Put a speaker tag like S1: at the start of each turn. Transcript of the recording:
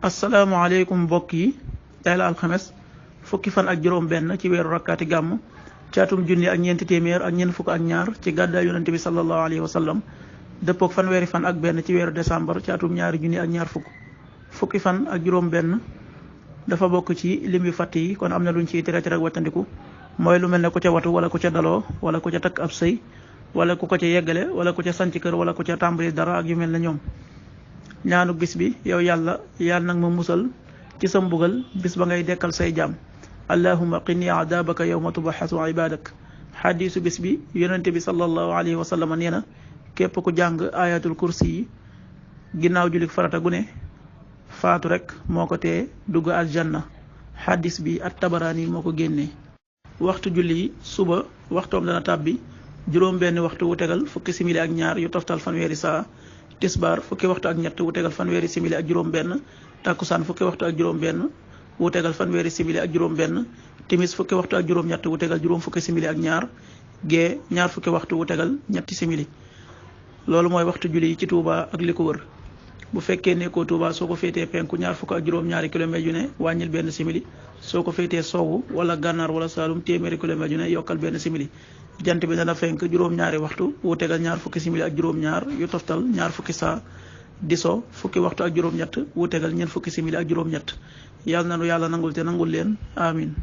S1: asalaamaaleykum mbokk yi tey la alxames fukki fan ak juróom benn ci weeru rakkaati gàmm ci atum junni ak ñeenti téeméer ak ñeent fukk ak ñaar ci gàddaay yonente bi sallallahu alayhi wa sallam dëppook fanweeri fan ak benn ci weeru décembre ci atum ñaari junni ak ñaar fukki fan ak juróom benn dafa bokk ci lim yu fàtt yi kon am na luñ ciy tere ak wattandiku mooy lu mel ne ku ca watu wala ku ca daloo wala ku ca takk ab sëy wala ku ko ca yeggale wala ku ca sanc kër wala ku ca tàmbali dara ak yu mel ne ñoom. ñaanu bis bi yow yàlla nag ma musal ci sa mbugal bis ba ngay dekkal say jaam allahumma qini adabaka yawma tubaxasu ibadak xadiisu bis bi yonente bi sallallahu alayhi wa sallam nee na képp ku jàng ayatul kursi yi ginnaaw julik farata gu ne faatu rek moo ko tee dugg aljanna xadis bi at tabaraani moo ko génnee. waxtu julli yi suba waxtoom dana tàbbi juróom benn waxtu wu tegal fukki simili ak ñaar yu toftal fanweeri saa tisbaar fukki waxtu ak ñett wu tegal fanweeri simili ak juróom benn takkusaan fukki waxtu ak juróom benn wu tegal fanweeri simili ak juróom benn timis fukki waxtu ak juróom ñett wu tegal juróom fukki simili ak ñaar gee ñaar fukki waxtu wu tegal ñetti simili. loolu mooy waxtu julli yi ci Touba ak li ko wër. bu fekkee nekkoo Touba soo ko féetee penku ñaar fukk ak juróom-ñaari kilomètres yu ne wàññil benn simili soo ko féetee soowu wala gànnaar wala saalum téeméeri kilomètres yu ne yokkal benn simili. jant bi dana fenk juróom-ñaari waxtu wu tegal ñaar fukki simili ak juróom-ñaar yu toftal ñaar fukki saa di so fukki waxtu ak juróom-ñett wu tegal ñeent fukki simili ak juróom-ñett yàlla na nu yàlla nangul te nangul leen amin